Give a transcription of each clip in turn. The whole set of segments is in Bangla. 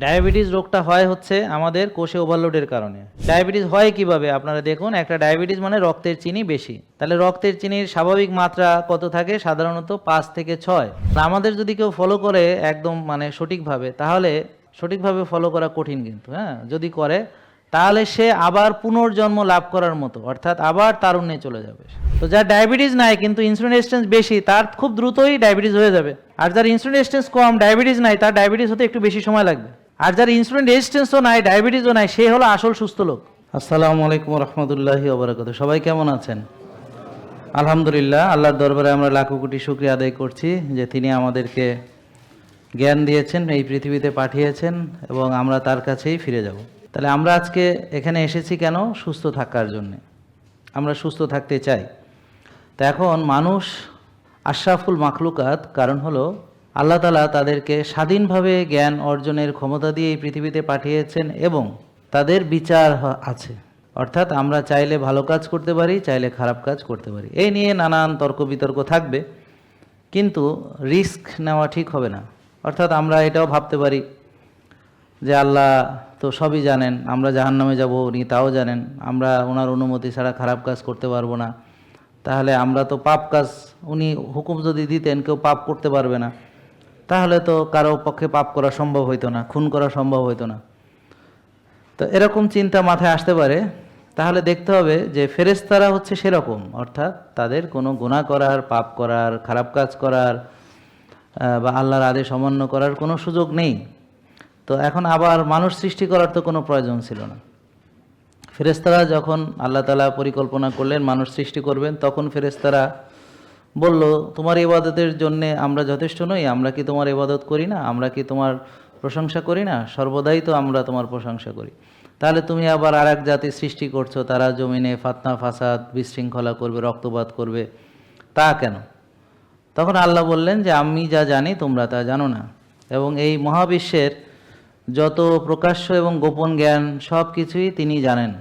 ডায়াবেটিস রোগটা হয় হচ্ছে আমাদের কোষে ওভারলোডের কারণে। ডায়াবেটিস হয় কিভাবে? আপনারা দেখুন, একটা ডায়াবেটিস মানে রক্তের চিনি বেশি। তাহলে রক্তের চিনির স্বাভাবিক মাত্রা কত থাকে? সাধারণত 5 থেকে 6। আমাদের যদি কেউ ফলো করে একদম মানে সঠিকভাবে, তাহলে সঠিকভাবে ফলো করা কঠিন কিন্তু, হ্যাঁ, যদি করে তাহলে সে আবার পুনর্জন্ম লাভ করার মতো, অর্থাৎ আবার তারুণ্যে চলে যাবে। তো যার ডায়াবেটিস নাই কিন্তু ইনসুলিন রেজিস্ট্যান্স বেশি, তার খুব দ্রুতই ডায়াবেটিস হয়ে যাবে। আর যার ইনসুলিন রেজিস্ট্যান্স কম, ডায়াবেটিস নাই, তার ডায়াবেটিস হতে একটু বেশি সময় লাগবে। আর যার ইনসুলিন রেজিস্ট্যান্সও নাই, ডায়াবেটিসও নাই, সে হলো আসল সুস্থ লোক। আসসালামু আলাইকুম রহমতুল্লাহি ওয়া বারাকাতুহু। সবাই কেমন আছেন? আলহামদুলিল্লাহ, আল্লাহর দরবারে আমরা লাখো কোটি শুকরিয়া আদায় করছি যে তিনি আমাদেরকে জ্ঞান দিয়েছেন, এই পৃথিবীতে পাঠিয়েছেন এবং আমরা তার কাছেই ফিরে যাব। তাহলে আমরা আজকে এখানে এসেছি কেন? সুস্থ থাকার জন্যে। আমরা সুস্থ থাকতে চাই। তা এখন মানুষ আশরাফুল মাখলুকাত, কারণ হলো আল্লাহ তাআলা তাদেরকে স্বাধীনভাবে জ্ঞান অর্জনের ক্ষমতা দিয়ে এই পৃথিবীতে পাঠিয়েছেন এবং তাদের বিচার আছে। অর্থাৎ আমরা চাইলে ভালো কাজ করতে পারি, চাইলে খারাপ কাজ করতে পারি। এই নিয়ে নানান তর্ক বিতর্ক থাকবে, কিন্তু রিস্ক নেওয়া ঠিক হবে না। অর্থাৎ আমরা এটাও ভাবতে পারি যে আল্লাহ তো সবই জানেন, আমরা জাহান্নামে যাব উনি তাও জানেন, আমরা ওনার অনুমতি ছাড়া খারাপ কাজ করতে পারবো না, তাহলে আমরা তো পাপ কাজ, উনি হুকুম যদি দিতেন কেউ পাপ করতে পারবে না, তাহলে তো কারো পক্ষে পাপ করা সম্ভব হইতো না, খুন করা সম্ভব হইতো না। তো এরকম চিন্তা মাথায় আসতে পারে। তাহলে দেখতে হবে যে ফেরেশতারা হচ্ছে সেরকম, অর্থাৎ তাদের কোনো গুনাহ করার, পাপ করার, খারাপ কাজ করার বা আল্লাহর আদেশ অমান্য করার কোনো সুযোগ নেই। তো এখন আবার মানুষ সৃষ্টি করার তো কোনো প্রয়োজন ছিল না। ফেরেশতারা যখন আল্লাহ তাআলা পরিকল্পনা করলেন মানুষ সৃষ্টি করবেন, তখন ফেরেশতারা বলল, তোমার ইবাদতের জন্যে আমরা যথেষ্ট নই? আমরা কি তোমার ইবাদত করি না? আমরা কি তোমার প্রশংসা করি না? সর্বদাই তো আমরা তোমার প্রশংসা করি। তাহলে তুমি আবার আর এক জাতি সৃষ্টি করছো, তারা জমিনে ফাতনা ফাসাদ, বিশৃঙ্খলা করবে, রক্তপাত করবে, তা কেন? তখন আল্লাহ বললেন যে আমি যা জানি তোমরা তা জানো না, এবং এই মহাবিশ্বের যত প্রকাশ্য এবং গোপন জ্ঞান সব কিছুই তিনি জানেন,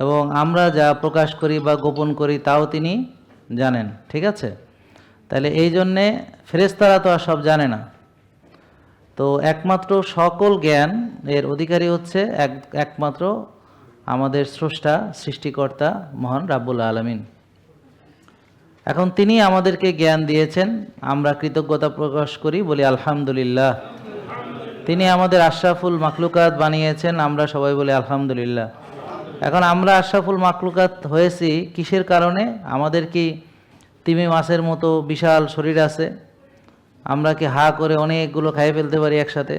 এবং আমরা যা প্রকাশ করি বা গোপন করি তাও তিনি জানেন। ঠিক আছে? তাহলে এই জন্যে ফেরেশতারা তো আর সব জানে না। তো একমাত্র সকল জ্ঞান এর অধিকারী হচ্ছে একমাত্র আমাদের স্রষ্টা, সৃষ্টিকর্তা মহান রাব্বুল আলামিন। এখন তিনি আমাদেরকে জ্ঞান দিয়েছেন, আমরা কৃতজ্ঞতা প্রকাশ করি, বলি আলহামদুলিল্লাহ। তিনি আমাদের আশরাফুল মাখলুকাত বানিয়েছেন, আমরা সবাই বলি আলহামদুলিল্লাহ। এখন আমরা আশরাফুল মাখলুকাত হয়েছি কিসের কারণে? আমাদের কি তিমি মাছের মতো বিশাল শরীর আছে? আমরা কি হা করে অনেকগুলো খাইয়ে ফেলতে পারি একসাথে?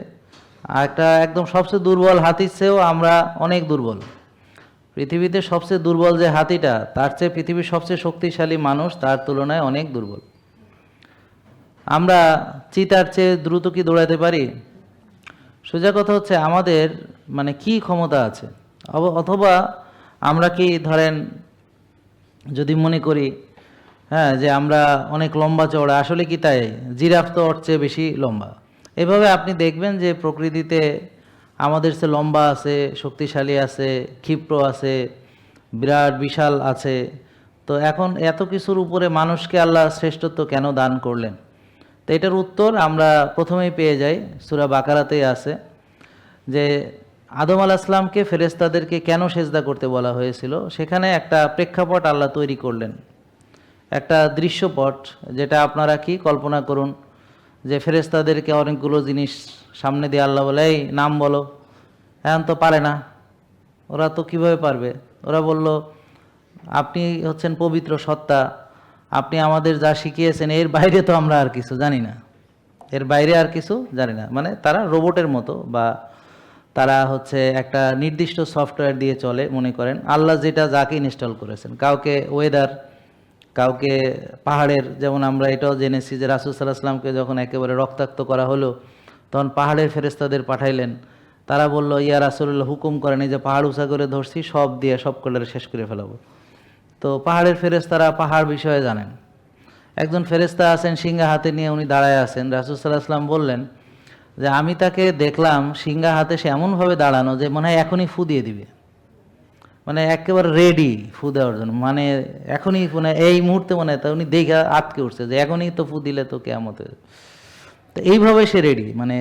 আর একটা একদম সবচেয়ে দুর্বল হাতির চেয়েও আমরা অনেক দুর্বল। পৃথিবীতে সবচেয়ে দুর্বল যে হাতিটা, তার চেয়ে পৃথিবীর সবচেয়ে শক্তিশালী মানুষ তার তুলনায় অনেক দুর্বল। আমরা চিতার চেয়ে দ্রুত কি দৌড়াতে পারি? সোজা কথা হচ্ছে আমাদের মানে কি ক্ষমতা আছে, অথবা আমরা কি ধরেন যদি মনে করি হ্যাঁ যে আমরা অনেক লম্বা চওড়া, আসলে কি তাই? জিরাফ তো ওর চেয়ে বেশি লম্বা। এভাবে আপনি দেখবেন যে প্রকৃতিতে আমাদের চেয়ে লম্বা আছে, শক্তিশালী আছে, ক্ষিপ্র আছে, বিরাট বিশাল আছে। তো এখন এত কিছুর উপরে মানুষকে আল্লাহ শ্রেষ্ঠত্ব কেন দান করলেন? তো এটার উত্তর আমরা প্রথমেই পেয়ে যাই, সূরা বাকারাতেই আছে যে আদম আলাইহিস সালামকে ফেরেশতাদেরকে কেন সেজদা করতে বলা হয়েছিল। সেখানে একটা প্রেক্ষাপট আল্লাহ তৈরি করলেন, একটা দৃশ্যপট, যেটা আপনারা কি কল্পনা করুন যে ফেরেশতাদেরকে অনেকগুলো জিনিস সামনে দিয়ে আল্লাহ বলে, এই নাম বলো। এখন তো পারে না, ওরা তো কিভাবে পারবে? ওরা বলল, আপনি হচ্ছেন পবিত্র সত্তা, আপনি আমাদের যা শিখিয়েছেন এর বাইরে তো আমরা আর কিছু জানি না, এর বাইরে আর কিছু জানি না। মানে তারা রোবটের মতো, বা তারা হচ্ছে একটা নির্দিষ্ট সফটওয়্যার দিয়ে চলে, মনে করেন আল্লাহ যেটা যাকে ইনস্টল করেছেন, কাউকে ওয়েদার, কাউকে পাহাড়ের, যেমন আমরা এটাও জেনেছি যে রাসূল সাল্লাল্লাহু আলাইহি ওয়াসাল্লামকে যখন একেবারে রক্তাক্ত করা হলো, তখন পাহাড়ের ফেরেশতাদের পাঠাইলেন। তারা বলল, ইয়া রাসূলুল্লাহ, হুকুম করেন, এই যে পাহাড় উঁচা করে ধরছি, সব দিয়ে সব কলের শেষ করে ফেলাবো। তো পাহাড়ের ফেরেশতারা পাহাড় বিষয়ে জানেন। একজন ফেরেশতা আছেন সিংহা হাতে নিয়ে, উনি দাঁড়ায় আছেন। রাসূল সাল্লাল্লাহু আলাইহি ওয়াসাল্লাম বললেন যে আমি তাকে দেখলাম সিংহা হাতে সে এমনভাবে দাঁড়ানো যে মনে হয় এখনই ফু দিয়ে দিবে, মানে একেবারে রেডি ফু দেওয়ার জন্য, মানে এখনই, মানে এই মুহূর্তে মনে হয় তা উনি দেখে আটকে উঠছে যে এখনই তো ফু দিলে তো কিয়ামত হয়ে যাবে। তো এইভাবে সে রেডি, মানে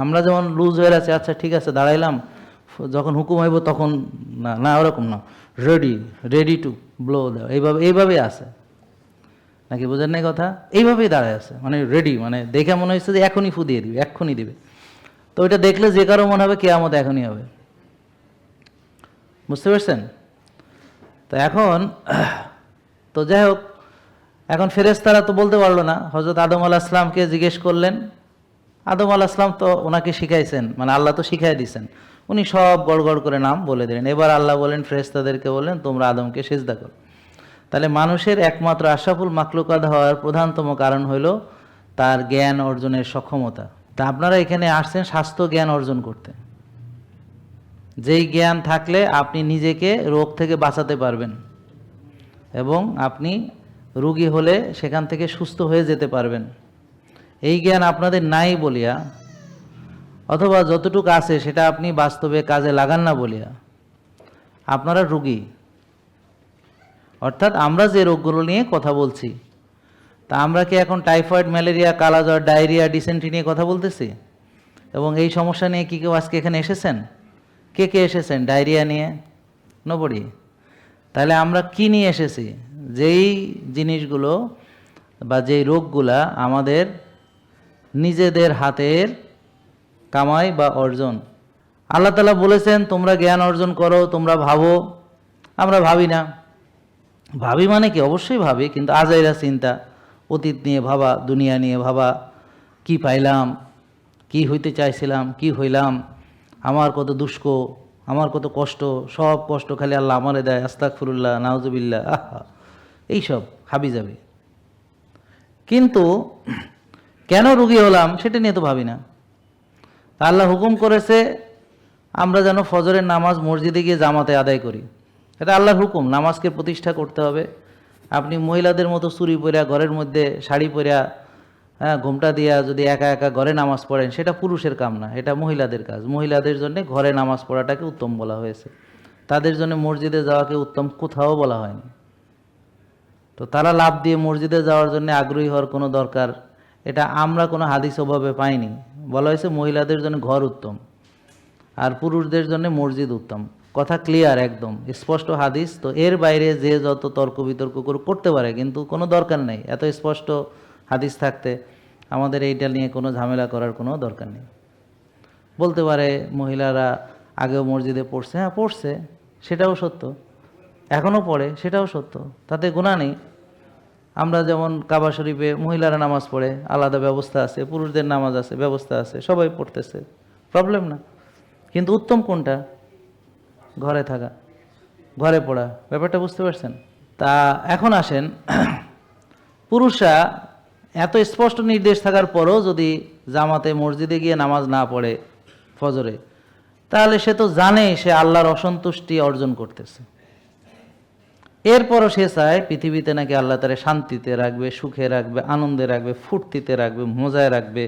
আমরা যেমন লুজ হয়ে আছে, আচ্ছা ঠিক আছে দাঁড়াইলাম, যখন হুকুম হইব তখন না, না ওরকম না, রেডি টু ব্লো দেওয়া, এইভাবেই আছে নাকি, বোঝেন নাই কথা? এইভাবেই দাঁড়ায় আছে, মানে রেডি, মানে দেখে মনে হচ্ছে যে এখনই ফু দিয়ে দিবে, এক্ষুনি দিবে। তো ওইটা দেখলে যে কারো মনে হবে কেয়ামত এখনই হবে। বুঝতে পারছেন? তো এখন তো যাই হোক, এখন ফেরেশতারা তো বলতে পারলো না। হযরত আদম আলাইহিস সালামকে জিজ্ঞেস করলেন। আদম আলাইহিস সালাম তো ওনাকে শিখাইছেন, মানে আল্লাহ তো শিখাই দিয়েছেন, উনি সব গড়গড় করে নাম বলে দিলেন। এবার আল্লাহ বলেন, ফেরেশতাদেরকে বললেন তোমরা আদমকে সিজদা করো। তাহলে মানুষের একমাত্র আশরাফুল মাখলুকাত হওয়ার প্রধানতম কারণ হইল তার জ্ঞান অর্জনের সক্ষমতা। তা আপনারা এখানে আসছেন স্বাস্থ্য জ্ঞান অর্জন করতে, যেই জ্ঞান থাকলে আপনি নিজেকে রোগ থেকে বাঁচাতে পারবেন এবং আপনি রোগী হলে সেখান থেকে সুস্থ হয়ে যেতে পারবেন। এই জ্ঞান আপনাদের নাই বলিয়া, অথবা যতটুকু আছে সেটা আপনি বাস্তবে কাজে লাগান না বলিয়া আপনারা রোগী। অর্থাৎ আমরা যে রোগগুলো নিয়ে কথা বলছি, তা আমরা কি এখন টাইফয়েড, ম্যালেরিয়া, কালাজ্বর, ডায়রিয়া, ডিসেন্ট্রি নিয়ে কথা বলতেছি? এবং এই সমস্যা নিয়ে কি কেউ আজকে এখানে এসেছেন? কে কে এসেছেন ডায়রিয়া নিয়ে? নোবডি। তাহলে আমরা কি নিয়ে এসেছি? যেই জিনিসগুলো বা যেই রোগগুলা আমাদের নিজেদের হাতের কামাই বা অর্জন। আল্লাহ তাআলা বলেছেন তোমরা জ্ঞান অর্জন করো, তোমরা ভাবো। আমরা ভাবি না। ভাবি মানে কি? অবশ্যই ভাবি, কিন্তু আজাইরা চিন্তা, অতীত নিয়ে ভাবা, দুনিয়া নিয়ে ভাবা, কি পাইলাম, কি হইতে চাইছিলাম, কি হইলাম, আমার কত দুষ্ক, আমার কত কষ্ট, সব কষ্ট খালি আল্লাহ আমারে দেয়, আস্তাগফিরুল্লাহ, নাউজুবিল্লাহ, আহা, এইসব হাবি যাবে। কিন্তু কেন রোগী হলাম সেটা নিয়ে তো ভাবি না। তা আল্লাহ হুকুম করেছে আমরা যেন ফজরের নামাজ মসজিদে গিয়ে জামাতে আদায় করি। এটা আল্লাহর হুকুম, নামাজকে প্রতিষ্ঠা করতে হবে। আপনি মহিলাদের মতো চুরি পরিয়া ঘরের মধ্যে শাড়ি পরিয়া, ঘোমটা দিয়া যদি একা একা ঘরে নামাজ পড়েন, সেটা পুরুষের কাম না, এটা মহিলাদের কাজ। মহিলাদের জন্য ঘরে নামাজ পড়াটাকে উত্তম বলা হয়েছে, তাদের জন্য মসজিদে যাওয়াকে উত্তম কোথাও বলা হয়নি। তো তারা লাভ দিয়ে মসজিদে যাওয়ার জন্য আগ্রহী হওয়ার কোনো দরকার, এটা আমরা কোনো হাদিস ওভাবে পাইনি। বলা হয়েছে মহিলাদের জন্য ঘর উত্তম আর পুরুষদের জন্য মসজিদ উত্তম। কথা ক্লিয়ার, একদম স্পষ্ট হাদিস। তো এর বাইরে যে যত তর্ক বিতর্ক করতে পারে, কিন্তু কোনো দরকার নেই। এত স্পষ্ট হাদিস থাকতে আমাদের এইটা নিয়ে কোনো ঝামেলা করার কোনো দরকার নেই। বলতে পারে মহিলারা আগেও মসজিদে পড়ছে, হ্যাঁ পড়ছে, সেটাও সত্য, এখনও পড়ে, সেটাও সত্য, তাতে গুনাহ নেই। আমরা যেমন কাবা শরীফে মহিলারা নামাজ পড়ে, আলাদা ব্যবস্থা আছে, পুরুষদের নামাজ আছে, ব্যবস্থা আছে, সবাই পড়তেছে, প্রবলেম না। কিন্তু উত্তম কোনটা? ঘরে থাকা, ঘরে পড়া, ব্যাপারটা বুঝতে পারছেন? তা এখন আসেন, পুরুষরা এত স্পষ্ট নির্দেশ থাকার পরও যদি জামাতে মসজিদে গিয়ে নামাজ না পড়ে ফজরে, তাহলে সে তো জানে সে আল্লাহর অসন্তুষ্টি অর্জন করতেছে। এরপরও সে চায় পৃথিবীতে নাকি আল্লাহ তারে শান্তিতে রাখবে, সুখে রাখবে, আনন্দে রাখবে, ফুর্তিতে রাখবে, মজায় রাখবে।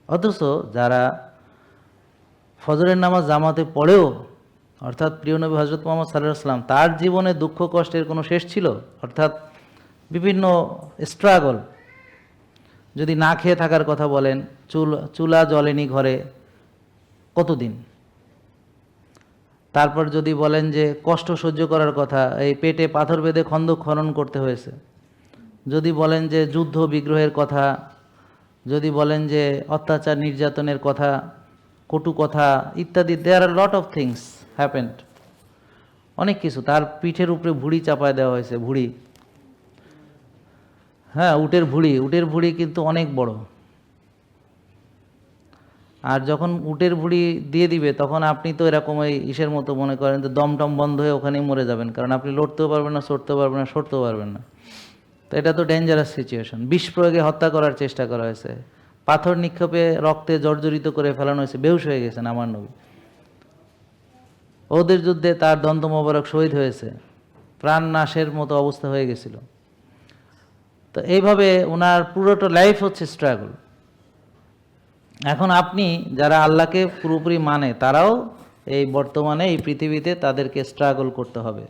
অথচ যারা ফজরের নামাজ জামাতে পড়েও, অর্থাৎ প্রিয় নবী হযরত মুহাম্মদ সাল্লাল্লাহু আলাইহি ওয়াসাল্লাম, তার জীবনে দুঃখ কষ্টের কোনো শেষ ছিল? অর্থাৎ বিভিন্ন স্ট্রাগল, যদি না খেয়ে থাকার কথা বলেন, চুলা জ্বলেনি ঘরে কতদিন, তারপর যদি বলেন যে কষ্ট সহ্য করার কথা, এই পেটে পাথর বেঁধে খন্দক খনন করতে হয়েছে, যদি বলেন যে যুদ্ধ বিগ্রহের কথা, যদি বলেন যে অত্যাচার নির্যাতনের কথা, কটু কথা ইত্যাদি, দেয়ার are lot of things happened, অনেক কিছু। তার পিঠের উপরে ভুঁড়ি চাপায় দেওয়া হয়েছে, ভুঁড়ি, হ্যাঁ উটের ভুঁড়ি কিন্তু অনেক বড়। আর যখন উটের ভুঁড়ি দিয়ে দিবে তখন আপনি তো এরকম ওই ইসের মতো মনে করেন যে দমটম বন্ধ হয়ে ওখানেই মরে যাবেন, কারণ আপনি লড়তেও পারবেন না, চড়তেও পারবেন না, সরতেও পারবেন না। তো এটা তো ডেঞ্জারাস সিচুয়েশন। বিষ প্রয়োগে হত্যা করার চেষ্টা করা হয়েছে, পাথর নিক্ষেপে রক্তে জর্জরিত করে ফেলানো হয়েছে, বেহুশ হয়ে গেছেন আমার নবী। ওদের যুদ্ধে তার দন্ত মোবারক শহীদ হয়েছে, প্রাণ নাশের মতো অবস্থা হয়ে গেছিল। তো এইভাবে ওনার পুরোটা লাইফ হচ্ছে স্ট্রাগল। এখন আপনি যারা আল্লাহকে পুরোপুরি মানে, তারাও এই বর্তমানে এই পৃথিবীতে তাদেরকে স্ট্রাগল করতে হবে।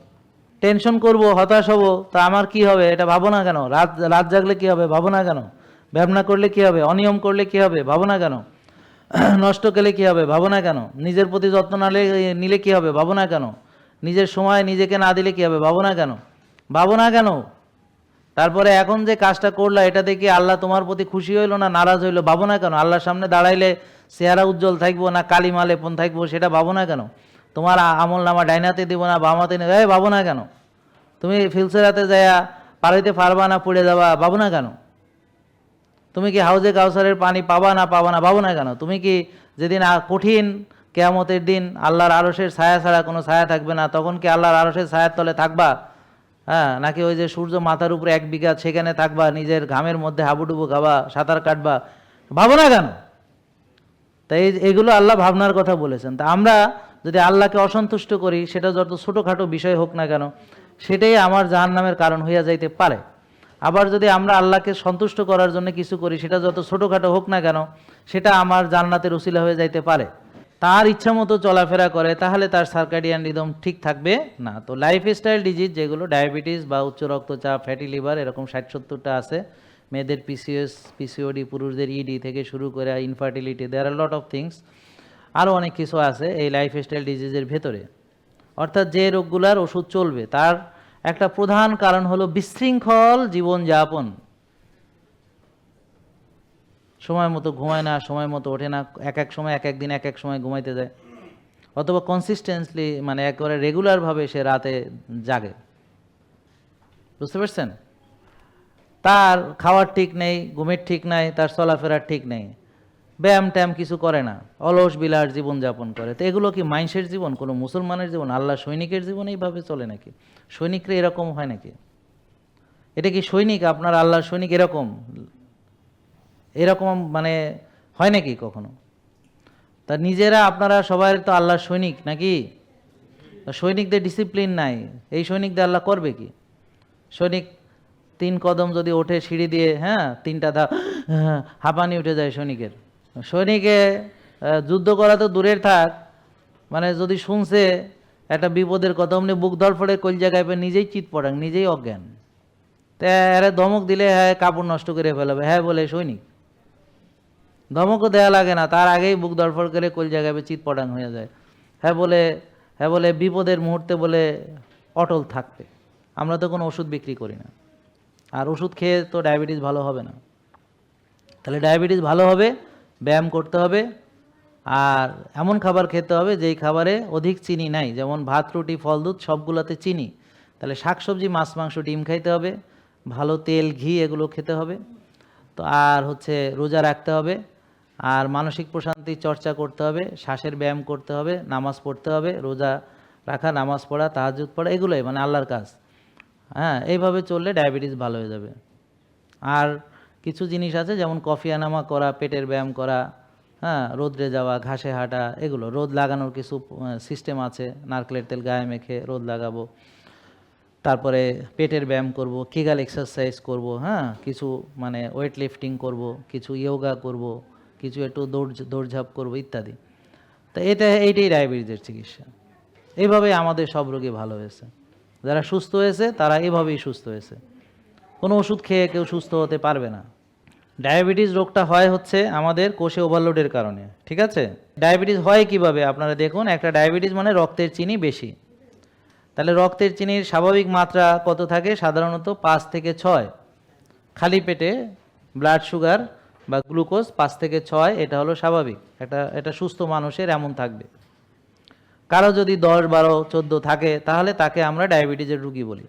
টেনশন করব, হতাশ হব, তা আমার কি হবে এটা ভাবো না কেন? রাত জাগলে কি হবে ভাবো না কেন? ব্যায়াম না করলে কি হবে? অনিয়ম করলে কি হবে? ভাবো না কেন? নষ্ট করলে কি হবে? ভাবো না কেন? নিজের প্রতি যত্ন নিলে কি হবে? ভাবো না কেন? নিজের সময় নিজেকে না দিলে কি হবে? ভাবো না কেন? ভাবো না কেন? তারপরে এখন যে কাজটা করলা এটা দেখে আল্লাহ তোমার প্রতি খুশি হইলো না নারাজ হইলো? ভাবো না কেন? আল্লাহর সামনে দাঁড়াইলে চেহারা উজ্জ্বল থাকবো না কালিমা লেপন থাকবো, সেটা ভাবো না কেন? তোমার আমল নামা ডাইনাতে দিব না বামাতে নেবে, ভাবো না কেন? তুমি ফিলসেরাতে যায়া পাড়াইতে পারবা না, পড়ে যাবা, ভাবো না কেন? তুমি কি হাউজে কাউসারের পানি পাবা না ভাবো না কেন? তুমি কি যেদিন কঠিন কেয়ামতের দিন আল্লাহর আরশের ছায়া ছাড়া কোনো ছায়া থাকবে না, তখন কি আল্লাহর আরশের ছায়ার তলে থাকবা? হ্যাঁ, নাকি ওই যে সূর্য মাথার উপরে 1 বিঘা সেখানে থাকবা, নিজের ঘামের মধ্যে হাবুডুবু খাবা, সাঁতার কাটবা? ভাবো না কেন? তাই এগুলো আল্লাহ ভাবনার কথা বলেছেন। তা আমরা যদি আল্লাহকে অসন্তুষ্ট করি, সেটা যত ছোটোখাটো বিষয় হোক না কেন, সেটাই আমার জাহান্নামের কারণ হইয়া যাইতে পারে। আবার যদি আমরা আল্লাহকে সন্তুষ্ট করার জন্য কিছু করি, সেটা যত ছোটোখাটো হোক না কেন, সেটা আমার জান্নাতের উসিলা হয়ে যাইতে পারে। তার ইচ্ছা মতো চলাফেরা করে, তাহলে তার সার্কাডিয়ান রিদম ঠিক থাকবে না। তো লাইফস্টাইল ডিজিজ যেগুলো ডায়াবেটিস বা উচ্চ রক্তচাপ, ফ্যাটি লিভার, এরকম 60-70টা আছে। মেয়েদের পিসিওডি, পুরুষদের ইডি থেকে শুরু করে infertility, there are lot of things, আরও অনেক কিছু আছে এই লাইফস্টাইল ডিজিজের ভেতরে। অর্থাৎ যে রোগগুলার ওষুধ চলবে তার একটা প্রধান কারণ হলো বিশৃঙ্খল জীবনযাপন। সময় মতো ঘুমায় না, সময় মতো ওঠে না, এক সময় এক দিন এক সময় ঘুমাইতে যায়, অথবা কনসিস্টেন্টলি মানে একেবারে রেগুলারভাবে সে রাতে জাগে। বুঝতে পারছেন? তার খাওয়ার ঠিক নেই, ঘুমের ঠিক নাই, তার চলাফেরার ঠিক নেই, ব্যায়াম ট্যায়াম কিছু করে না, অলস বিলাস জীবনযাপন করে। তো এগুলো কি মানুষের জীবন? কোনো মুসলমানের জীবন? আল্লাহ সৈনিকের জীবন এইভাবে চলে নাকি? সৈনিকরা এরকম হয় নাকি? এটা কি সৈনিক? আপনার আল্লাহর সৈনিক এরকম এরকম মানে হয় নাকি কখনো? তা নিজেরা আপনারা সবাই তো আল্লাহর সৈনিক নাকি? সৈনিকদের ডিসিপ্লিন নাই, এই সৈনিকদের আল্লাহ করবে কি? সৈনিক 3 কদম যদি ওঠে সিঁড়ি দিয়ে, হ্যাঁ 3টা ধাপ, হাঁপানি উঠে যায় সৈনিকের। সৈনিকে যুদ্ধ করা তো দূরের থাক, মানে যদি শুনছে একটা বিপদের কথা, অমনি বুক ধরফড়ে কোল জায়গায় নিজেই চিৎ পড়াং, নিজেই অজ্ঞান। তা এরা ধমক দিলে হ্যাঁ কাপড় নষ্ট করে ফেলাবে, হ্যাঁ বলে সৈনিক। ধমকও দেওয়া লাগে না, তার আগেই বুক ধরফড় করে কোল জায়গায় চিৎ পড়াং হয়ে যায়। হ্যাঁ বলে বিপদের মুহূর্তে বলে অটল থাকবে। আমরা তো কোনো ওষুধ বিক্রি করি না, আর ওষুধ খেয়ে তো ডায়াবেটিস ভালো হবে না। তাহলে ডায়াবেটিস ভালো হবে, ব্যায়াম করতে হবে, আর এমন খাবার খেতে হবে যেই খাবারে অধিক চিনি নাই, যেমন ভাত, রুটি, ফল, দুধ সবগুলোতে চিনি। তাহলে শাকসবজি, মাছ, মাংস, ডিম খাইতে হবে, ভালো তেল, ঘি এগুলো খেতে হবে। তো আর হচ্ছে রোজা রাখতে হবে, আর মানসিক প্রশান্তি চর্চা করতে হবে, শ্বাসের ব্যায়াম করতে হবে, নামাজ পড়তে হবে, রোজা রাখা, নামাজ পড়া, তাহাজ্জুদ পড়া, এগুলোই মানে আল্লাহর কাজ। হ্যাঁ, এইভাবে চললে ডায়াবেটিস ভালো হয়ে যাবে। আর কিছু জিনিস আছে যেমন কফি আনামা করা, পেটের ব্যায়াম করা, হ্যাঁ রোদ্রে যাওয়া, ঘাসে হাঁটা, এগুলো রোদ লাগানোর কিছু সিস্টেম আছে। নারকেলের তেল গায়ে মেখে রোদ লাগাবো, তারপরে পেটের ব্যায়াম করব, কিগাল এক্সারসাইজ করব, হ্যাঁ কিছু মানে ওয়েট লিফটিং করব, কিছু ইয়োগা করব, কিছু একটু দৌড়ঝাঁপ করব ইত্যাদি। তো এইটাই ডায়াবেটিসের চিকিৎসা। এইভাবেই আমাদের সব রোগী ভালো হয়েছে। যারা সুস্থ হয়েছে তারা এভাবেই সুস্থ হয়েছে, কোনো ওষুধ খেয়ে কেউ সুস্থ হতে পারবে না। ডায়াবেটিস রোগটা হয় হচ্ছে আমাদের কোষে ওভারলোডের কারণে, ঠিক আছে? ডায়াবেটিস হয় কিভাবে? আপনারা দেখুন, একটা ডায়াবেটিস মানে রক্তের চিনি বেশি। তাহলে রক্তের চিনির স্বাভাবিক মাত্রা কত থাকে? সাধারণত 5 থেকে 6। খালি পেটে ব্লাড সুগার বা গ্লুকোজ 5 থেকে 6, এটা হলো স্বাভাবিক। এটা সুস্থ মানুষের এমন থাকবে। কারো যদি 10, 12, 14 থাকে তাহলে তাকে আমরা ডায়াবেটিসের রোগী বলি।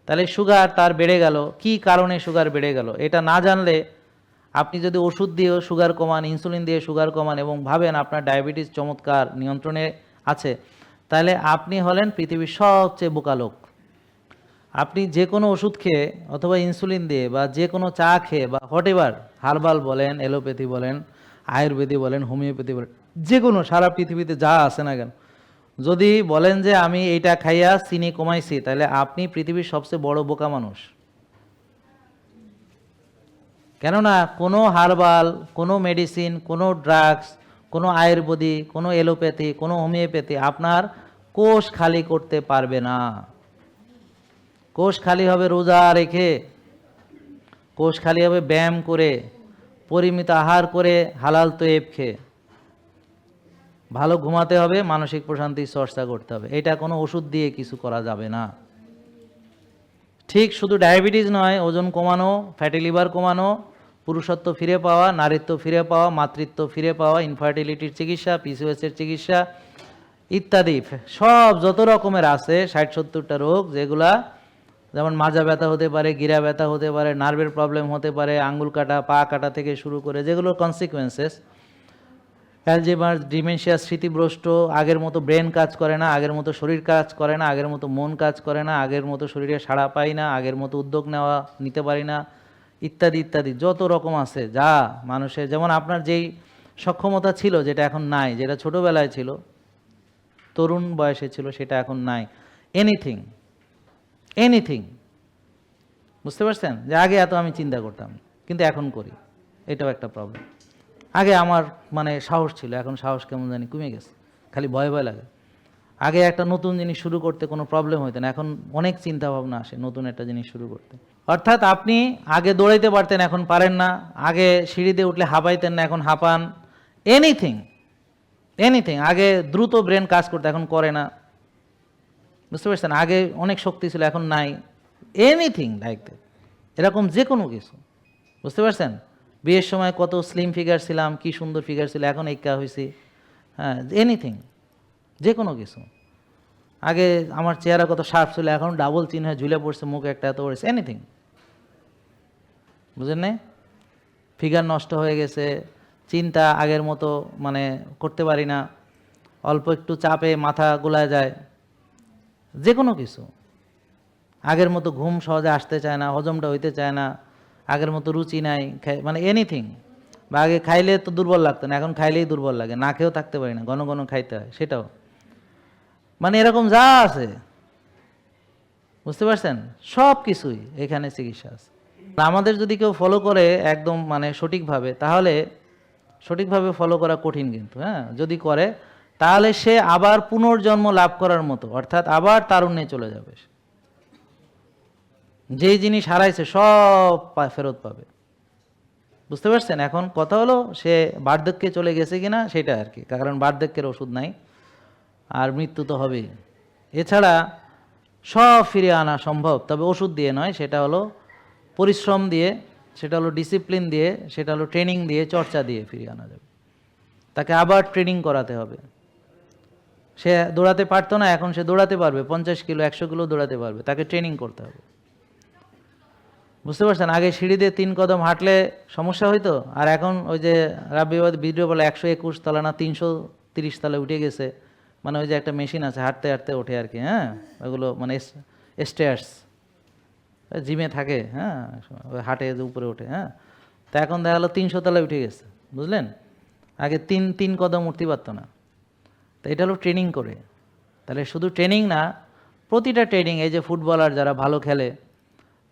তাহলে সুগার তার বেড়ে গেল, কি কারণে সুগার বেড়ে গেল এটা না জানলে আপনি যদি ওষুধ দিয়েও সুগার কমান, ইনসুলিন দিয়ে সুগার কমান এবং ভাবেন আপনার ডায়াবেটিস চমৎকার নিয়ন্ত্রণে আছে, তাহলে আপনি হলেন পৃথিবীর সবচেয়ে বোকা লোক। আপনি যে কোনো ওষুধ খেয়ে অথবা ইনসুলিন দিয়ে বা যে কোনো চা খেয়ে বা হোয়াটএভার, হার্বাল বলেন, অ্যালোপ্যাথি বলেন, আয়ুর্বেদিক বলেন, হোমিওপ্যাথি বলেন, যে কোনো সারা পৃথিবীতে যা আছে না কেন, যদি বলেন যে আমি এইটা খাইয়া চিনি কমাইছি, তাহলে আপনি পৃথিবীর সবচেয়ে বড় বোকা মানুষ। কেননা কোনো হার্বাল, কোনো মেডিসিন, কোনো ড্রাগস, কোনো আয়ুর্বেদিক, কোনো এলোপ্যাথি, কোনো হোমিওপ্যাথি আপনার কোষ খালি করতে পারবে না। কোষ খালি হবে রোজা রেখে, কোষ খালি হবে ব্যায়াম করে, পরিমিত আহার করে, হালাল তৈব খেয়ে। ভালো ঘুমাতে হবে, মানসিক প্রশান্তির চর্চা করতে হবে। এটা কোনো ওষুধ দিয়ে কিছু করা যাবে না। ঠিক শুধু ডায়াবেটিস নয়, ওজন কমানো, ফ্যাটি লিভার কমানো, পুরুষত্ব ফিরে পাওয়া, নারীত্ব ফিরে পাওয়া, মাতৃত্ব ফিরে পাওয়া, ইনফার্টিলিটির চিকিৎসা, পিসিওএসের চিকিৎসা ইত্যাদি সব যত রকমের আছে 60-70টা রোগ, যেগুলা যেমন মাজা ব্যথা হতে পারে, গিরা ব্যথা হতে পারে, নার্ভের প্রবলেম হতে পারে, আঙ্গুল কাটা, পা কাটা থেকে শুরু করে, যেগুলোর কনসিকুয়েন্সেস অ্যালজেইমার, ডিমেনশিয়া, স্মৃতিভ্রষ্ট, আগের মতো ব্রেন কাজ করে না, আগের মতো শরীর কাজ করে না, আগের মতো মন কাজ করে না, আগের মতো শরীরে সাড়া পাই না, আগের মতো উদ্যোগ নিতে পারি না, ইত্যাদি ইত্যাদি যত রকম আছে যা মানুষের। যেমন আপনার যেই সক্ষমতা ছিল যেটা এখন নাই, যেটা ছোটোবেলায় ছিল, তরুণ বয়সে ছিল, সেটা এখন নাই। এনিথিং এনিথিং, বুঝতে পারছেন? যে আগে এত আমি চিন্তা করতাম কিন্তু এখন করি, এটাও একটা প্রবলেম। আগে আমার মানে সাহস ছিল, এখন সাহস কেমন জানি কমে গেছে, খালি ভয় ভয় লাগে। আগে একটা নতুন জিনিস শুরু করতে কোনো প্রবলেম হইতো না, এখন অনেক চিন্তা ভাবনা আসে নতুন একটা জিনিস শুরু করতে। অর্থাৎ আপনি আগে দৌড়াইতে পারতেন, এখন পারেন না। আগে সিঁড়িতে উঠলে হাঁপাইতেন না, এখন হাঁপান। এনিথিং এনিথিং, আগে দ্রুত ব্রেন কাজ করতে, এখন করে না, বুঝতে পারছেন? আগে অনেক শক্তি ছিল, এখন নাই। এনিথিং লাইক দ্যাট, এরকম যে কোনো কিছু, বুঝতে পারছেন? বিয়ের সময় কত স্লিম ফিগার ছিলাম, কি সুন্দর ফিগার ছিল, এখন একা হয়েছি। হ্যাঁ, এনিথিং, যে কোনো কিছু। আগে আমার চেহারা কত শার্প ছিল, এখন ডাবল চিহ্ন হয়ে ঝুলে পড়ছে, মুখ একটা এত পড়েছে। এনিথিং, বুঝলেন না? ফিগার নষ্ট হয়ে গেছে, চিন্তা আগের মতো মানে করতে পারি না, অল্প একটু চাপে মাথা গোলায় যায়, যে কোনো কিছু। আগের মতো ঘুম সহজে আসতে চায় না, হজমটা হইতে চায় না, আগের মতো রুচি নাই, মানে এনিথিং। বা আগে খাইলে তো দুর্বল লাগতো না, এখন খাইলেই দুর্বল লাগে, না খেয়েও থাকতে পারি না, ঘন ঘন খাইতে হয়, সেটাও। মানে এরকম যা আছে, বুঝতে পারছেন? সব কিছুই এখানে চিকিৎসা আছে। আমাদের যদি কেউ ফলো করে একদম মানে সঠিকভাবে, তাহলে সঠিকভাবে ফলো করা কঠিন কিন্তু, হ্যাঁ, যদি করে তাহলে সে আবার পুনর্জন্ম লাভ করার মতো, অর্থাৎ আবার তারুণ্যে চলে যাবে। যেই জিনিস হারাইছে সব ফেরত পাবে, বুঝতে পারছেন? এখন কথা হলো সে বার্ধক্যে চলে গেছে কিনা সেটা আর কি, কারণ বার্ধক্যের ওষুধ নাই, আর মৃত্যু তো হবেই। এছাড়া সব ফিরে আনা সম্ভব, তবে ওষুধ দিয়ে নয়, সেটা হলো পরিশ্রম দিয়ে, সেটা হলো ডিসিপ্লিন দিয়ে, সেটা হলো ট্রেনিং দিয়ে, চর্চা দিয়ে ফিরিয়ে আনা যাবে। তাকে আবার ট্রেনিং করাতে হবে। সে দৌড়াতে পারতো না, এখন সে দৌড়াতে পারবে, 50 কিলো 100 কিলো দৌড়াতে পারবে, তাকে ট্রেনিং করতে হবে, বুঝতে পারছেন? আগে সিঁড়ি দিয়ে 3 কদম হাঁটলে সমস্যা হইতো, আর এখন ওই যে রাব্বিবাদ ভিডিও বলে 121 তলা না 330 তলা উঠে গেছে, মানে ওই যে একটা মেশিন আছে হাঁটতে হাঁটতে ওঠে আর কি, হ্যাঁ, ওগুলো মানে স্টেয়ার্স জিমে থাকে, হ্যাঁ, ওই হাঁটে উপরে ওঠে, হ্যাঁ। তা এখন দেখা গেলো 300 তলায় উঠে গেছে, বুঝলেন? আগে তিন কদম উঠতে পারতো না। তো এটা হলো ট্রেনিং করে। তাহলে শুধু ট্রেনিং না, প্রতিটা ট্রেনিং, এই যে ফুটবলার যারা ভালো খেলে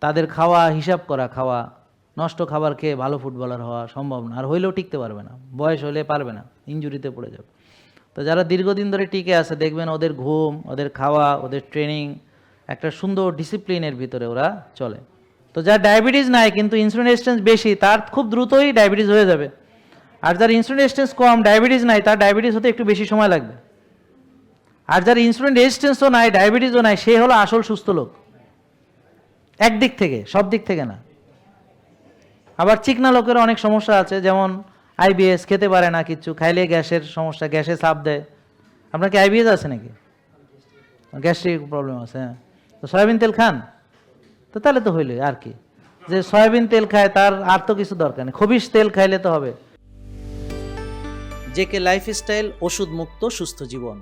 তাদের খাওয়া হিসাব করা, খাওয়া, নষ্ট খাবার খেয়ে ভালো ফুটবলার হওয়া সম্ভব না, আর হইলেও টিকতে পারবে না, বয়স হলে পারবে না, ইনজুরিতে পড়ে যাবে। তো যারা দীর্ঘদিন ধরে টিকে আছে দেখবেন ওদের ঘুম, ওদের খাওয়া, ওদের ট্রেনিং একটা সুন্দর ডিসিপ্লিনের ভিতরে ওরা চলে। তো যার ডায়াবেটিস নাই কিন্তু ইনসুলিন রেজিস্ট্যান্স বেশি, তার খুব দ্রুতই ডায়াবেটিস হয়ে যাবে। আর যার ইনসুলিন রেজিস্ট্যান্স কম, ডায়াবেটিস নাই, তার ডায়াবেটিস হতে একটু বেশি সময় লাগবে। আর যার ইনসুলিন রেজিস্ট্যান্সও নাই, ডায়াবেটিসও নাই, সে হলো আসল সুস্থ লোক, একদিক থেকে, সব দিক থেকে না। আবার চিকনা লোকের অনেক সমস্যা আছে, যেমন আইবিএস, খেতে পারে না কিচ্ছু, খাইলে গ্যাসের সমস্যা, গ্যাসে চাপ দেয়। আপনার কি আইবিএস আছে নাকি? গ্যাস্ট্রিক প্রবলেম আছে, হ্যাঁ। তো সয়াবিন তেল খান, তো তাহলে তো হইলে আর কি, যে সয়াবিন তেল খায় তার আর তো কিছু দরকার নেই, খবিশ তেল খাইলে তো হবে। জেকে লাইফস্টাইল, ওষুধ মুক্ত সুস্থ জীবন।